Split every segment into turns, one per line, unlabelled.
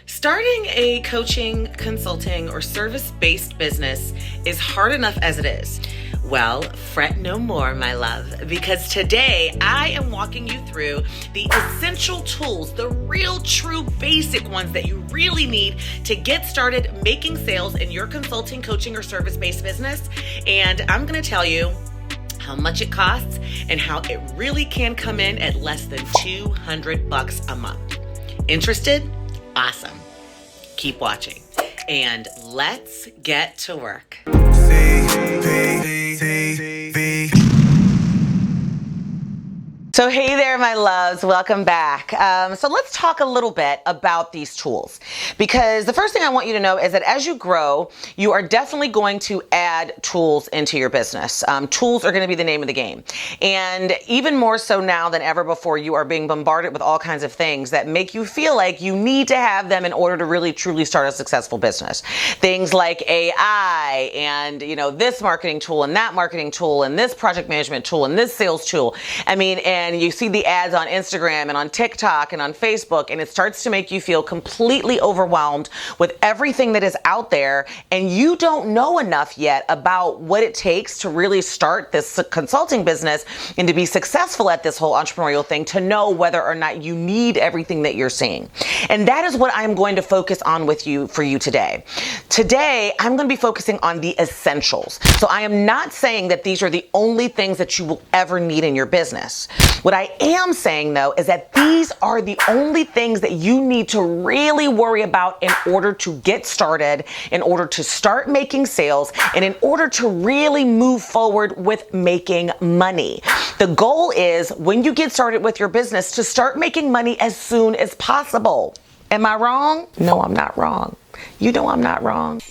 Starting a coaching, consulting, or service-based business is hard enough as it is. Well, fret no more, my love, because today I am walking you through the essential tools, the real, true, basic ones that you really need to get started making sales in your consulting, coaching, or service-based business. And I'm going to tell you how much it costs and how it really can come in at less than $200 a month. Interested? Awesome. Keep watching and let's get to work. So hey there, my loves, welcome back. So let's talk a little bit about these tools, because the first thing I want you to know is that as you grow, you are definitely going to add tools into your business. Tools are going to be the name of the game. And even more so now than ever before, you are being bombarded with all kinds of things that make you feel like you need to have them in order to really truly start a successful business. Things like AI and, this marketing tool and that marketing tool and this project management tool and this sales tool. And you see the ads on Instagram and on TikTok and on Facebook, and it starts to make you feel completely overwhelmed with everything that is out there, and you don't know enough yet about what it takes to really start this consulting business and to be successful at this whole entrepreneurial thing, to know whether or not you need everything that you're seeing. And that is what I'm going to focus on for you today. Today, I'm going to be focusing on the essentials. So I am not saying that these are the only things that you will ever need in your business. What I am saying, though, is that these are the only things that you need to really worry about in order to get started, in order to start making sales, and in order to really move forward with making money. The goal is, when you get started with your business, to start making money as soon as possible. Am I wrong? No, I'm not wrong. You know I'm not wrong.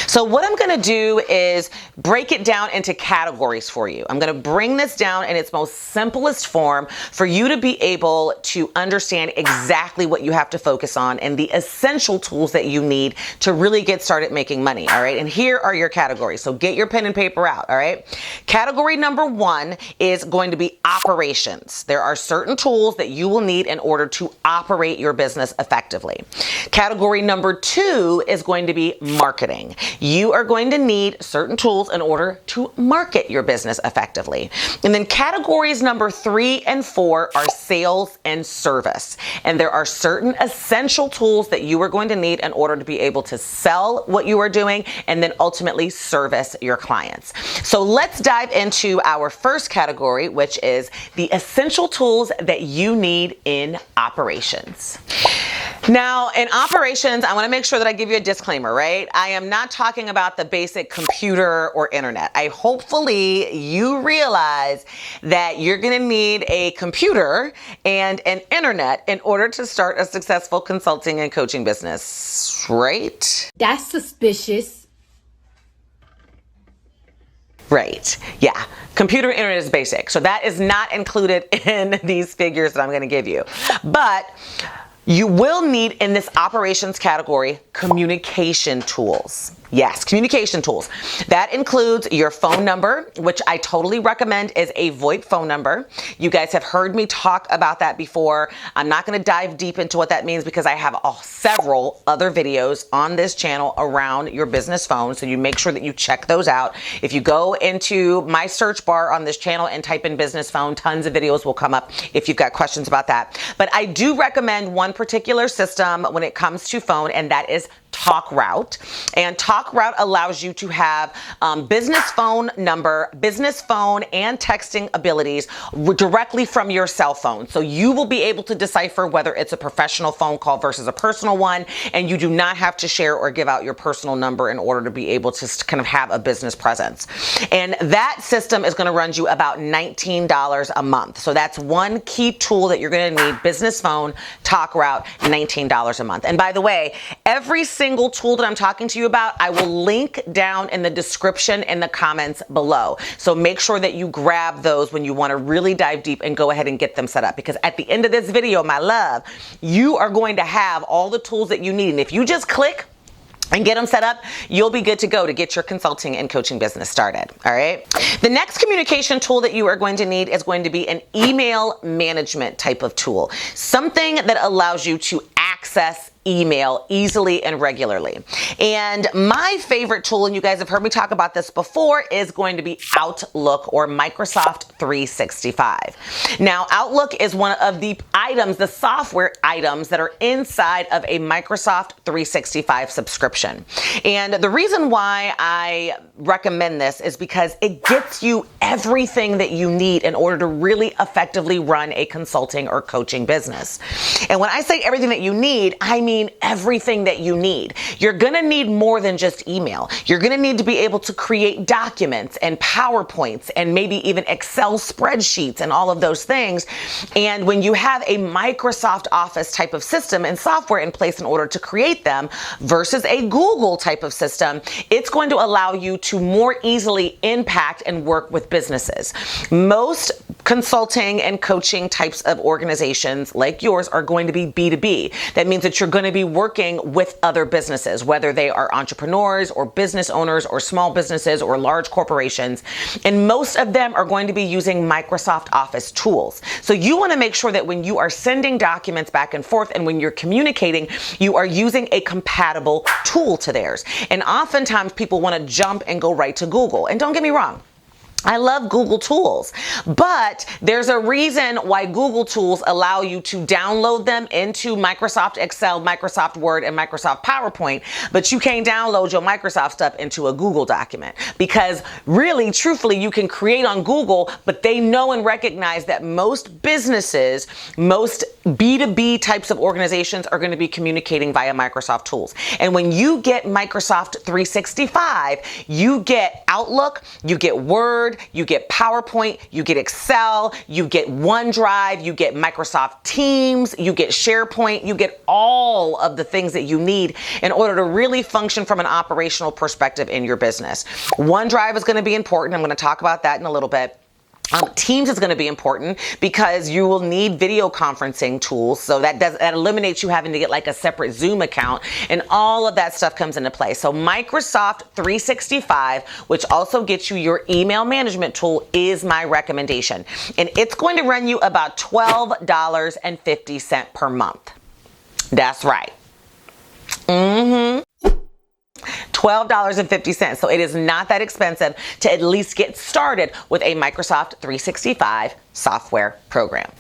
So what I'm going to do is break it down into categories for you. I'm going to bring this down in its most simplest form for you to be able to understand exactly what you have to focus on and the essential tools that you need to really get started making money. All right. And here are your categories. So get your pen and paper out. All right. Category number 1 is going to be operations. There are certain tools that you will need in order to operate your business effectively. Category number 2 is going to be marketing. You are going to need certain tools in order to market your business effectively. And then categories number 3 and 4 are sales and service. And there are certain essential tools that you are going to need in order to be able to sell what you are doing and then ultimately service your clients. So let's dive into our first category, which is the essential tools that you need in operations. Now, in operations, I want to make sure that I give you a disclaimer, right? I am not talking about the basic computer or internet. Hopefully you realize that you're going to need a computer and an internet in order to start a successful consulting and coaching business, right?
That's suspicious.
Right. Yeah. Computer and internet is basic. So that is not included in these figures that I'm going to give you. But you will need, in this operations category, communication tools. Yes, communication tools. That includes your phone number, which I totally recommend is a VoIP phone number. You guys have heard me talk about that before. I'm not going to dive deep into what that means because I have several other videos on this channel around your business phone. So you make sure that you check those out. If you go into my search bar on this channel and type in business phone, tons of videos will come up if you've got questions about that. But I do recommend one particular system when it comes to phone, and that is Talkroute. And Talkroute allows you to have business phone number, business phone, and texting abilities directly from your cell phone. So you will be able to decipher whether it's a professional phone call versus a personal one, and you do not have to share or give out your personal number in order to be able to kind of have a business presence. And that system is going to run you about $19 a month. So that's one key tool that you're going to need: business phone, Talkroute, $19 a month. And by the way, every single tool that I'm talking to you about, I will link down in the description in the comments below. So make sure that you grab those when you want to really dive deep and go ahead and get them set up. Because at the end of this video, my love, you are going to have all the tools that you need. And if you just click and get them set up, you'll be good to go to get your consulting and coaching business started. All right. The next communication tool that you are going to need is going to be an email management type of tool, something that allows you to access email easily and regularly. And my favorite tool, and you guys have heard me talk about this before, is going to be Outlook or Microsoft 365. Now, Outlook is one of the items, the software items that are inside of a Microsoft 365 subscription. And the reason why I recommend this is because it gets you everything that you need in order to really effectively run a consulting or coaching business. And when I say everything that you need, I mean everything that you need. You're going to need more than just email. You're going to need to be able to create documents and PowerPoints and maybe even Excel spreadsheets and all of those things. And when you have a Microsoft Office type of system and software in place in order to create them versus a Google type of system, it's going to allow you to more easily impact and work with businesses. Most consulting and coaching types of organizations like yours are going to be B2B. That means that you're going to be working with other businesses, whether they are entrepreneurs or business owners or small businesses or large corporations. And most of them are going to be using Microsoft Office tools. So you want to make sure that when you are sending documents back and forth and when you're communicating, you are using a compatible tool to theirs. And oftentimes people want to jump and go right to Google. And don't get me wrong, I love Google tools, but there's a reason why Google tools allow you to download them into Microsoft Excel, Microsoft Word, and Microsoft PowerPoint, but you can't download your Microsoft stuff into a Google document because really, truthfully, you can create on Google, but they know and recognize that most businesses, most B2B types of organizations are going to be communicating via Microsoft tools. And when you get Microsoft 365, you get Outlook, you get Word, you get PowerPoint, you get Excel, you get OneDrive, you get Microsoft Teams, you get SharePoint, you get all of the things that you need in order to really function from an operational perspective in your business. OneDrive is going to be important. I'm going to talk about that in a little bit. Teams is going to be important because you will need video conferencing tools. So that eliminates you having to get like a separate Zoom account, and all of that stuff comes into play. So Microsoft 365, which also gets you your email management tool, is my recommendation. And it's going to run you about $12.50 per month. That's right. $12.50. So it is not that expensive to at least get started with a Microsoft 365 software program.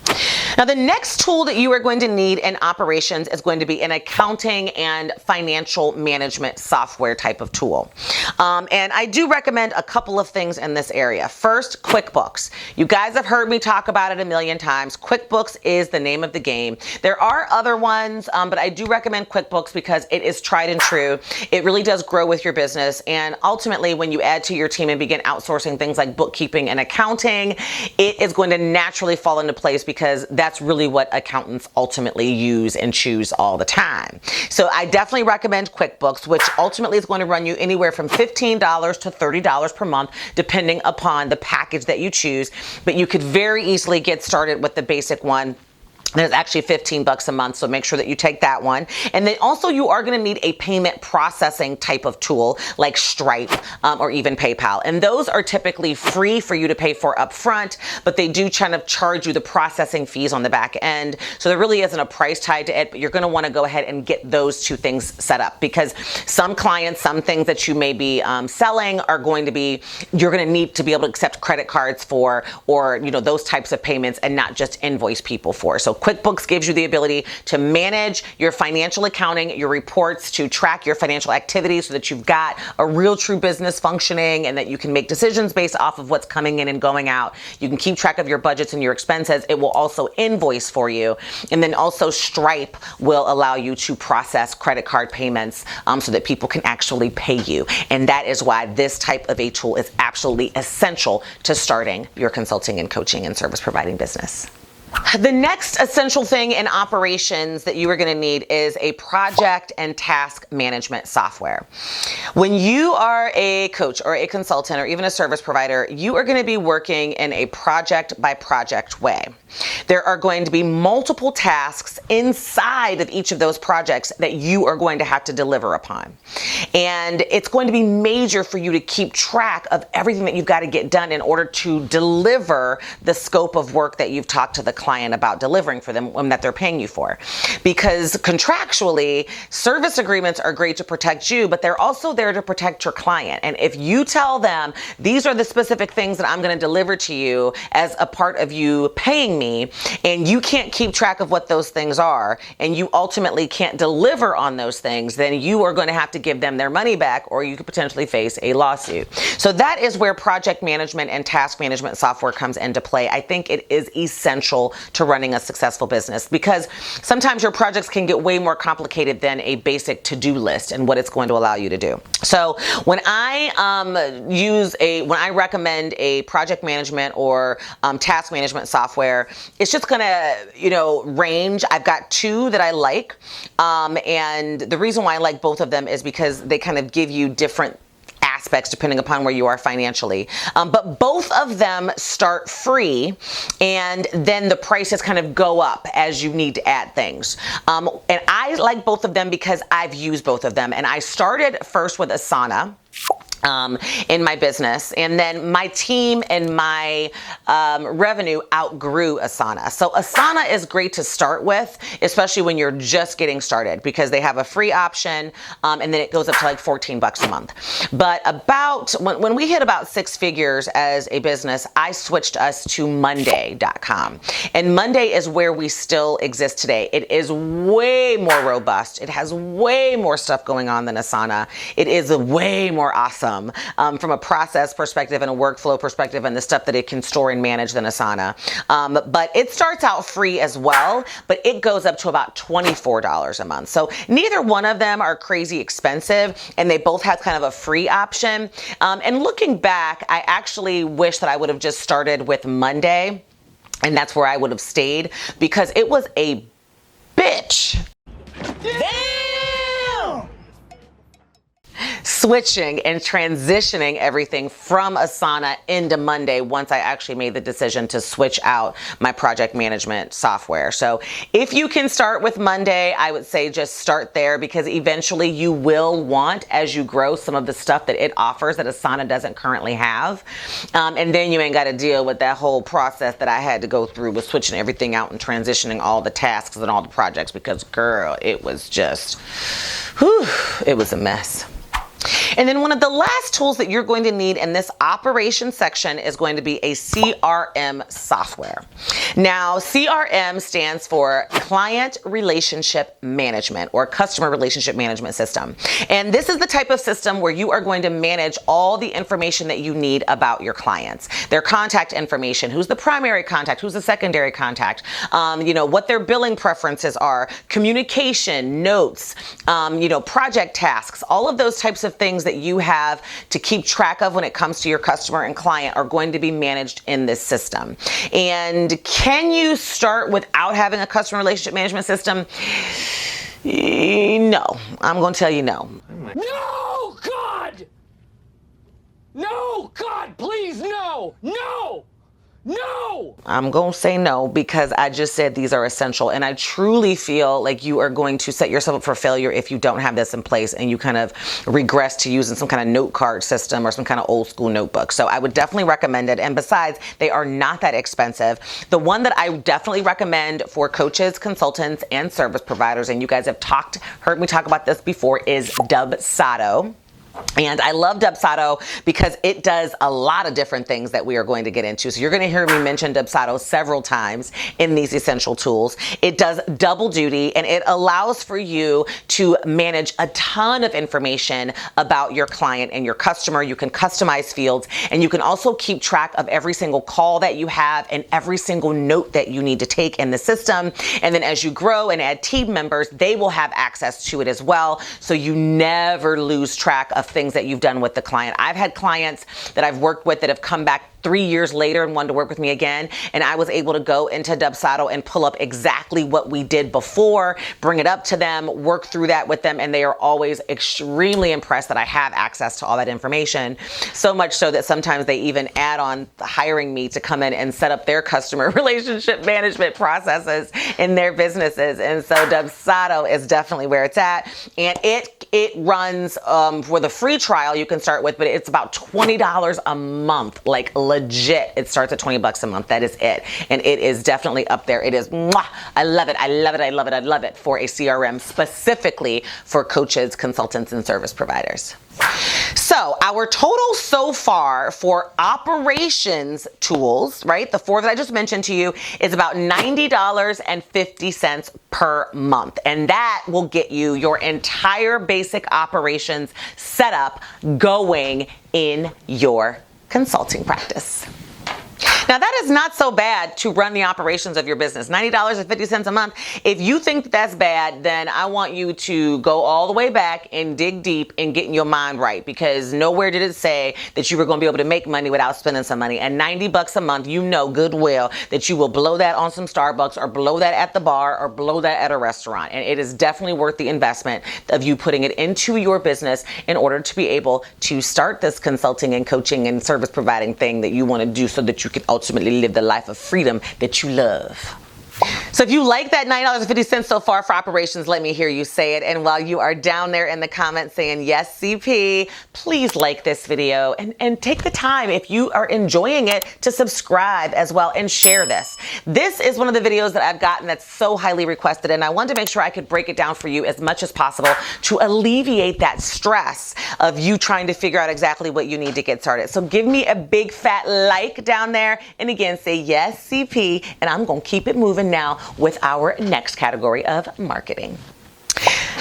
Now, the next tool that you are going to need in operations is going to be an accounting and financial management software type of tool. And I do recommend a couple of things in this area. First, QuickBooks. You guys have heard me talk about it a million times. QuickBooks is the name of the game. There are other ones, but I do recommend QuickBooks because it is tried and true. It really does grow with your business. And ultimately, when you add to your team and begin outsourcing things like bookkeeping and accounting, it is going to naturally fall into place because that's really what accountants ultimately use and choose all the time. So I definitely recommend QuickBooks, which ultimately is going to run you anywhere from $15 to $30 per month, depending upon the package that you choose. But you could very easily get started with the basic one. There's actually $15 a month, so make sure that you take that one. And then also you are going to need a payment processing type of tool like Stripe or even PayPal. And those are typically free for you to pay for up front, but they do kind of charge you the processing fees on the back end. So there really isn't a price tied to it, but you're going to want to go ahead and get those two things set up because some clients, some things that you may be selling are going to be, you're going to need to be able to accept credit cards for, or, you know, those types of payments and not just invoice people for. So QuickBooks gives you the ability to manage your financial accounting, your reports, to track your financial activities so that you've got a real true business functioning and that you can make decisions based off of what's coming in and going out. You can keep track of your budgets and your expenses. It will also invoice for you. And then also Stripe will allow you to process credit card payments so that people can actually pay you. And that is why this type of a tool is absolutely essential to starting your consulting and coaching and service providing business. The next essential thing in operations that you are going to need is a project and task management software. When you are a coach or a consultant or even a service provider, you are going to be working in a project by project way. There are going to be multiple tasks inside of each of those projects that you are going to have to deliver upon. And it's going to be major for you to keep track of everything that you've got to get done in order to deliver the scope of work that you've talked to the client about delivering for them that they're paying you for. Because contractually, service agreements are great to protect you, but they're also there to protect your client. And if you tell them, these are the specific things that I'm going to deliver to you as a part of you paying me, and you can't keep track of what those things are, and you ultimately can't deliver on those things, then you are going to have to give them their money back, or you could potentially face a lawsuit. So that is where project management and task management software comes into play. I think it is essential to running a successful business, because sometimes your projects can get way more complicated than a basic to-do list and what it's going to allow you to do. So when I recommend a project management or task management software, it's just gonna, range. I've got two that I like, and the reason why I like both of them is because they kind of give you different aspects depending upon where you are financially. But both of them start free, and then the prices kind of go up as you need to add things. And I like both of them because I've used both of them. And I started first with Asana in my business, and then my team and my revenue outgrew Asana. So Asana is great to start with, especially when you're just getting started, because they have a free option, and then it goes up to like $14 a month. But when we hit about 6 figures as a business, I switched us to Monday.com. And Monday is where we still exist today. It is way more robust. It has way more stuff going on than Asana. It is way more awesome. From a process perspective and a workflow perspective and the stuff that it can store and manage than Asana. But it starts out free as well, but it goes up to about $24 a month. So neither one of them are crazy expensive, and they both have kind of a free option. And looking back, I actually wish that I would have just started with Monday, and that's where I would have stayed, because it was a bitch. Switching and transitioning everything from Asana into Monday once I actually made the decision to switch out my project management software. So if you can start with Monday, I would say just start there, because eventually you will want, as you grow, some of the stuff that it offers that Asana doesn't currently have. And then you ain't got to deal with that whole process that I had to go through with switching everything out and transitioning all the tasks and all the projects, because girl, it was just, it was a mess. And then one of the last tools that you're going to need in this operations section is going to be a CRM software. Now, CRM stands for Client Relationship Management, or Customer Relationship Management System. And this is the type of system where you are going to manage all the information that you need about your clients. Their contact information, who's the primary contact, who's the secondary contact, what their billing preferences are, communication, notes, project tasks, all of those types of things that you have to keep track of when it comes to your customer and client are going to be managed in this system. And can you start without having a customer relationship management system? No, I'm going to tell you no.
No, God! No, God, please, no! No! No!
I'm going to say no, because I just said these are essential, and I truly feel like you are going to set yourself up for failure if you don't have this in place and you kind of regress to using some kind of note card system or some kind of old school notebook. So I would definitely recommend it. And besides, they are not that expensive. The one that I definitely recommend for coaches, consultants, and service providers, and you guys have heard me talk about this before, is Dubsado. And I love Dubsado because it does a lot of different things that we are going to get into. So you're going to hear me mention Dubsado several times in these essential tools. It does double duty, and it allows for you to manage a ton of information about your client and your customer. You can customize fields, and you can also keep track of every single call that you have and every single note that you need to take in the system. And then as you grow and add team members, they will have access to it as well. So you never lose track of things that you've done with the client. I've had clients that I've worked with that have come back 3 years later and wanted to work with me again. And I was able to go into Dubsado and pull up exactly what we did before, bring it up to them, work through that with them. And they are always extremely impressed that I have access to all that information. So much so that sometimes they even add on hiring me to come in and set up their customer relationship management processes in their businesses. And so Dubsado is definitely where it's at. And it runs for the free trial you can start with, but it's about $20 a month, like legit. It starts at $20 a month. That is it. And it is definitely up there. It is, mwah, I love it. I love it. I love it. I love it for a CRM specifically for coaches, consultants, and service providers. So our total so far for operations tools, right? The 4 that I just mentioned to you is about $90.50 per month. And that will get you your entire basic operations setup going in your consulting practice. Now that is not so bad to run the operations of your business. $90.50 a month. If you think that's bad, then I want you to go all the way back and dig deep and get your mind right, because nowhere did it say that you were going to be able to make money without spending some money. And $90 a month, you know goodwill that you will blow that on some Starbucks or blow that at the bar or blow that at a restaurant. And it is definitely worth the investment of you putting it into your business in order to be able to start this consulting and coaching and service providing thing that you want to do so that you can ultimately live the life of freedom that you love. So if you like that $9.50 so far for operations, let me hear you say it. And while you are down there in the comments saying, yes, CP, please like this video and take the time, if you are enjoying it, to subscribe as well and share this. This is one of the videos that I've gotten that's so highly requested, and I wanted to make sure I could break it down for you as much as possible to alleviate that stress of you trying to figure out exactly what you need to get started. So give me a big fat like down there, and again, say yes, CP, and I'm going to keep it moving now with our next category of marketing.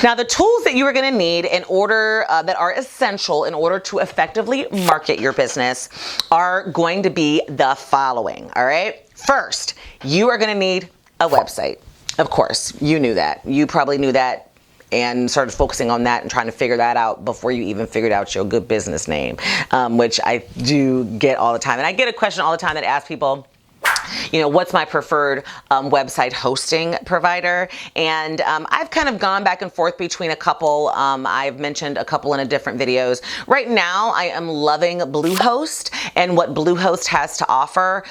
Now, the tools that you are going to need in order, that are essential in order to effectively market your business are going to be the following, all right? First, you are going to need a website. Of course, you knew that. You probably knew that and started focusing on that and trying to figure that out before you even figured out your good business name, which I do get all the time. And I get a question all the time that asks people, you know, what's my preferred website hosting provider? And I've kind of gone back and forth between a couple. I've mentioned a couple in different videos. Right now, I am loving Bluehost and what Bluehost has to offer.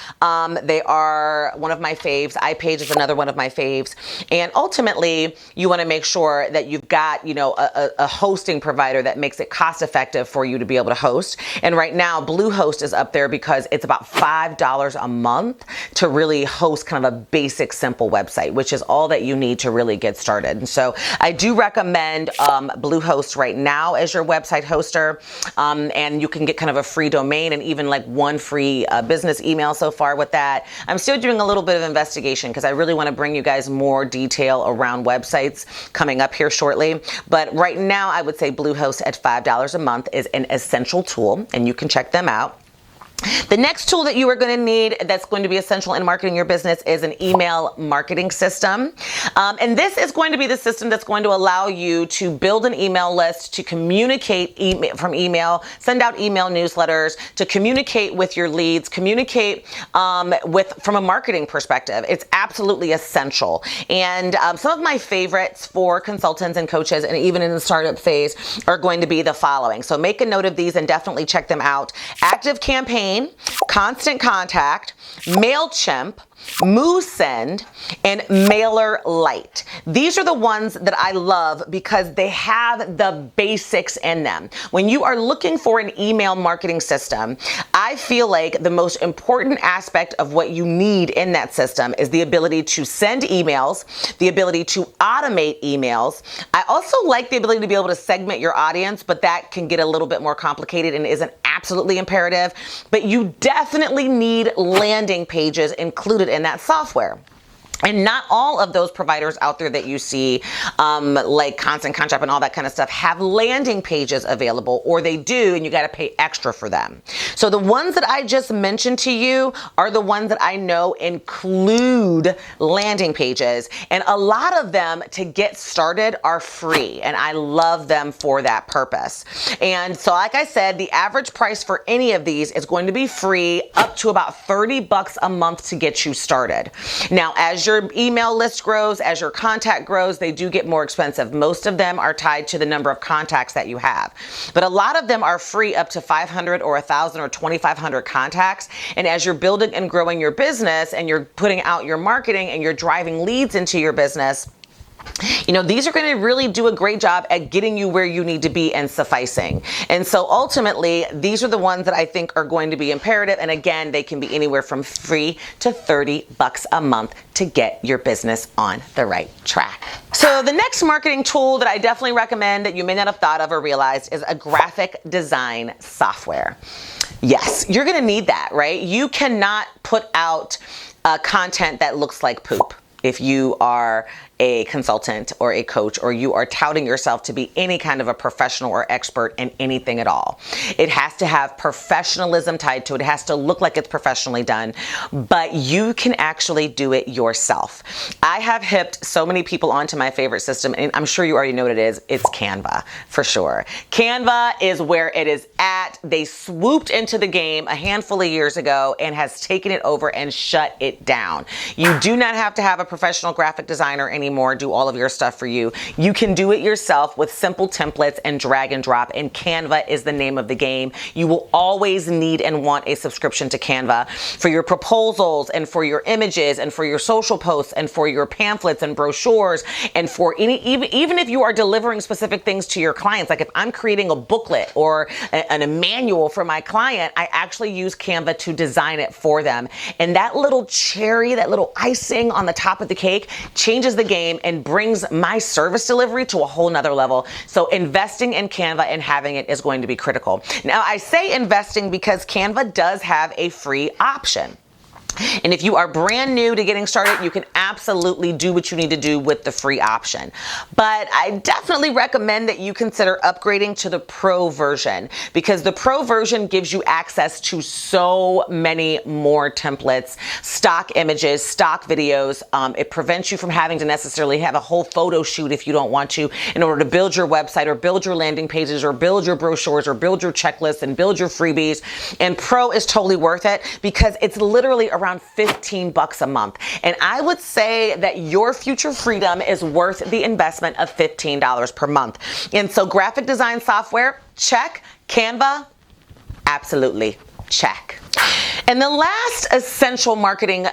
They are one of my faves. iPage is another one of my faves. And ultimately, you want to make sure that you've got, you know, a hosting provider that makes it cost effective for you to be able to host. And right now, Bluehost is up there because it's about $5 a month to really host kind of a basic, simple website, which is all that you need to really get started. And so I do recommend Bluehost right now as your website hoster. And you can get kind of a free domain and even like one free business email so far with that. I'm still doing a little bit of investigation because I really want to bring you guys more detail around websites coming up here shortly. But right now, I would say Bluehost at $5 a month is an essential tool, and you can check them out. The next tool that you are going to need that's going to be essential in marketing your business is an email marketing system. And this is going to be the system that's going to allow you to build an email list, to communicate from email, send out email newsletters, to communicate with your leads, communicate from a marketing perspective. It's absolutely essential. And some of my favorites for consultants and coaches, and even in the startup phase, are going to be the following. So make a note of these and definitely check them out. Activecampaign, Constant Contact, MailChimp, MooSend, and MailerLite. These are the ones that I love because they have the basics in them. When you are looking for an email marketing system, I feel like the most important aspect of what you need in that system is the ability to send emails, the ability to automate emails. I also like the ability to be able to segment your audience, but that can get a little bit more complicated and isn't absolutely imperative. But you definitely need landing pages included in that software. And not all of those providers out there that you see, like Constant Contract and all that kind of stuff, have landing pages available, or they do, and you got to pay extra for them. So the ones that I just mentioned to you are the ones that I know include landing pages, and a lot of them to get started are free, and I love them for that purpose. And so, like I said, the average price for any of these is going to be free, up to about $30 a month to get you started. Now, as your email list grows, as your contact grows, they do get more expensive. Most of them are tied to the number of contacts that you have. But a lot of them are free up to 500 or 1,000 or 2,500 contacts. And as you're building and growing your business and you're putting out your marketing and you're driving leads into your business, you know, these are going to really do a great job at getting you where you need to be and sufficing. And so ultimately, these are the ones that I think are going to be imperative. And again, they can be anywhere from free to $30 a month to get your business on the right track. So the next marketing tool that I definitely recommend that you may not have thought of or realized is a graphic design software. Yes, you're going to need that, right? You cannot put out content that looks like poop if you are a consultant or a coach, or you are touting yourself to be any kind of a professional or expert in anything at all. It has to have professionalism tied to it. It has to look like it's professionally done, but you can actually do it yourself. I have hipped so many people onto my favorite system, and I'm sure you already know what it is. It's Canva, for sure. Canva is where it is at. They swooped into the game a handful of years ago and has taken it over and shut it down. You do not have to have a professional graphic designer anymore do all of your stuff for you. You can do it yourself with simple templates and drag and drop, and Canva is the name of the game. You will always need and want a subscription to Canva for your proposals and for your images and for your social posts and for your pamphlets and brochures and for even if you are delivering specific things to your clients. Like if I'm creating a booklet or a manual for my client, I actually use Canva to design it for them. And that little cherry, that little icing on the top of the cake changes the game and brings my service delivery to a whole nother level. So investing in Canva and having it is going to be critical. Now, I say investing because Canva does have a free option. And if you are brand new to getting started, you can absolutely do what you need to do with the free option. But I definitely recommend that you consider upgrading to the Pro version, because the Pro version gives you access to so many more templates, stock images, stock videos. It prevents you from having to necessarily have a whole photo shoot if you don't want to in order to build your website or build your landing pages or build your brochures or build your checklists and build your freebies. And Pro is totally worth it because it's literally around $15 a month. And I would say that your future freedom is worth the investment of $15 per month. And so graphic design software, check. Canva, absolutely check. And the last essential marketing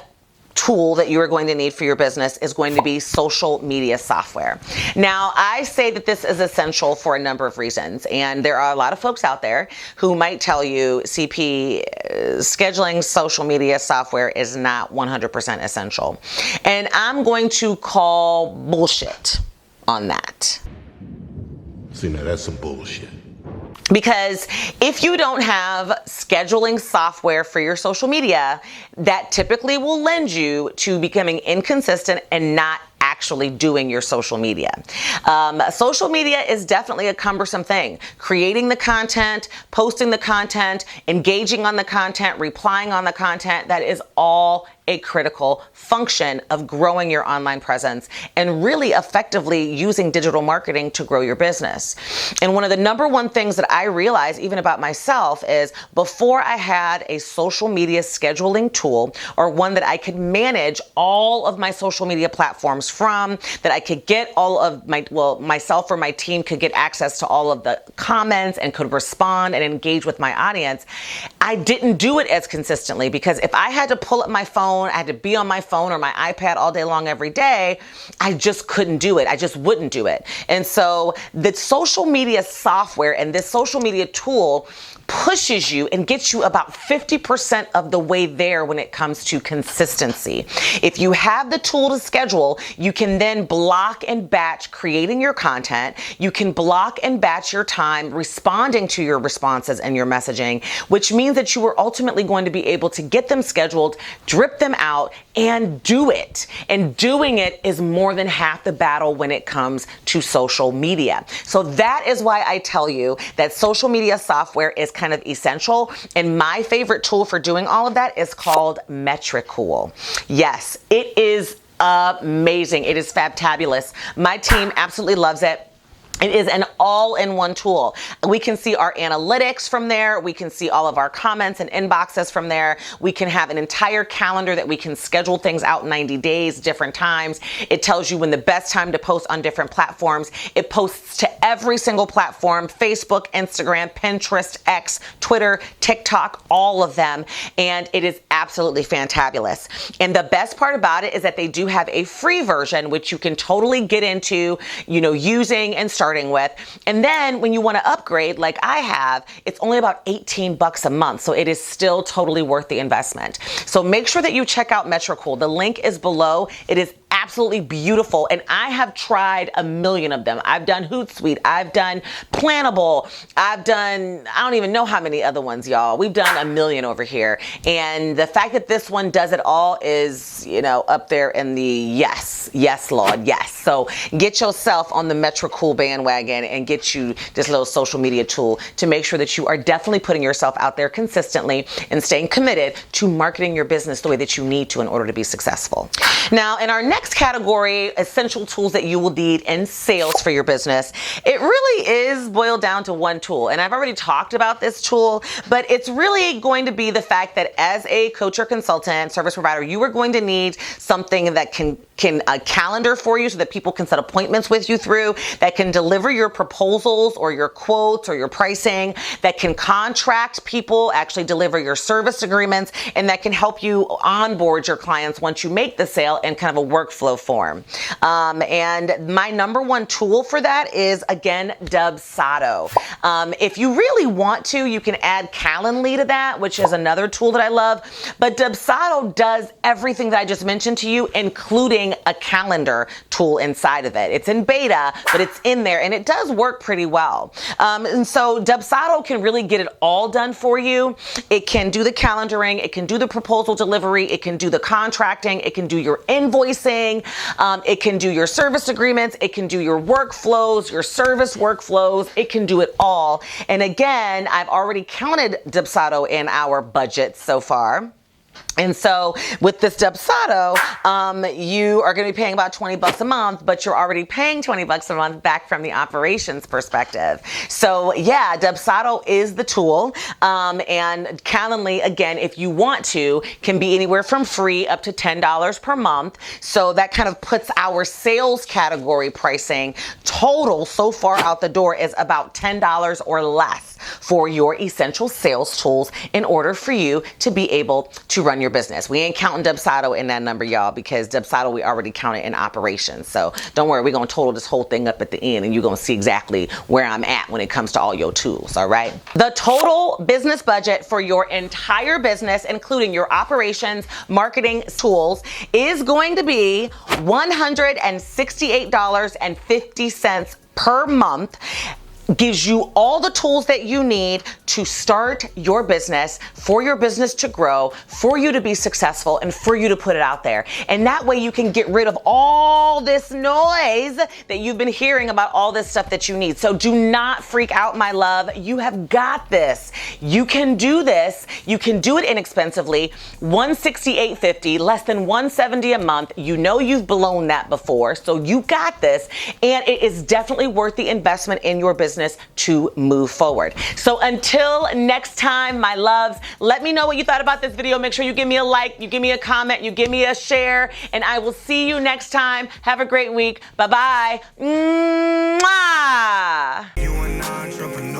tool that you are going to need for your business is going to be social media software. Now, I say that this is essential for a number of reasons, and there are a lot of folks out there who might tell you, CP, scheduling social media software is not 100% essential. And I'm going to call bullshit on that.
See, now that's some bullshit.
Because if you don't have scheduling software for your social media, that typically will lend you to becoming inconsistent and not actually doing your social media. Social media is definitely a cumbersome thing. Creating the content, posting the content, engaging on the content, replying on the content, that is all a critical function of growing your online presence and really effectively using digital marketing to grow your business. And one of the number one things that I realized even about myself is before I had a social media scheduling tool, or one that I could manage all of my social media platforms from, that I could get all of my, myself or my team could get access to all of the comments and could respond and engage with my audience, I didn't do it as consistently, because if I had to pull up my phone, I had to be on my phone or my iPad all day long every day, I just couldn't do it. I just wouldn't do it. And so the social media software and this social media tool pushes you and gets you about 50% of the way there when it comes to consistency. If you have the tool to schedule, you can then block and batch creating your content. You can block and batch your time responding to your responses and your messaging, which means that you are ultimately going to be able to get them scheduled, drip them out, and do it. And doing it is more than half the battle when it comes to social media. So that is why I tell you that social media software is kind of essential. And my favorite tool for doing all of that is called Metricool. Yes, it is amazing. It is fabtabulous. My team absolutely loves it. It is an all-in-one tool. We can see our analytics from there. We can see all of our comments and inboxes from there. We can have an entire calendar that we can schedule things out 90 days, different times. It tells you when the best time to post on different platforms. It posts to every single platform: Facebook, Instagram, Pinterest, X, Twitter, TikTok, all of them. And it is absolutely fantabulous. And the best part about it is that they do have a free version, which you can totally get into, using and starting with. And then when you want to upgrade, like I have, it's only about 18 bucks a month. So it is still totally worth the investment. So make sure that you check out Metricool. The link is below. It is absolutely beautiful. And I have tried a million of them. I've done Hootsuite. I've done Plannable. I've done, I don't even know how many other ones, y'all. We've done a million over here. And the fact that this one does it all is, up there in the yes, Lord, yes. So get yourself on the Metricool bandwagon and get you this little social media tool to make sure that you are definitely putting yourself out there consistently and staying committed to marketing your business the way that you need to in order to be successful. Now, in our next category, essential tools that you will need in sales for your business, it really is boiled down to one tool. And I've already talked about this tool, but it's really going to be the fact that as a coach or consultant, service provider, you are going to need something that can a calendar for you so that people can set appointments with you through, that can deliver your proposals or your quotes or your pricing, that can contract people, actually deliver your service agreements, and that can help you onboard your clients once you make the sale in kind of a workflow form. And my number one tool for that is, again, Dubsado. If you really want to, you can add Calendly to that, which is another tool that I love. But Dubsado does everything that I just mentioned to you, including a calendar tool inside of it. It's in beta, but it's in there and it does work pretty well. And so Dubsado can really get it all done for you. It can do the calendaring, it can do the proposal delivery, it can do the contracting, it can do your invoicing, it can do your service agreements, it can do your workflows, your service workflows, it can do it all. And again, I've already counted Dubsado in our budget so far. And so with this Dubsado, you are going to be paying about 20 bucks a month, but you're already paying 20 bucks a month back from the operations perspective. So yeah, Dubsado is the tool. And Calendly, again, if you want to, can be anywhere from free up to $10 per month. So that kind of puts our sales category pricing total so far out the door is about $10 or less for your essential sales tools in order for you to be able to run your business. We ain't counting Dubsado in that number, y'all, because Dubsado we already counted in operations. So don't worry, we're going to total this whole thing up at the end and you're going to see exactly where I'm at when it comes to all your tools, all right? The total business budget for your entire business, including your operations, marketing tools, is going to be $168.50 per month. Gives you all the tools that you need to start your business, for your business to grow, for you to be successful, and for you to put it out there. And that way you can get rid of all this noise that you've been hearing about all this stuff that you need. So do not freak out, my love. You have got this. You can do this. You can do it inexpensively. $168.50, less than $170 a month. You know you've blown that before, so you got this. And it is definitely worth the investment in your business to move forward. So until next time, my loves, let me know what you thought about this video. Make sure you give me a like, you give me a comment, you give me a share, and I will see you next time. Have a great week. Bye-bye. Mwah! You an entrepreneur.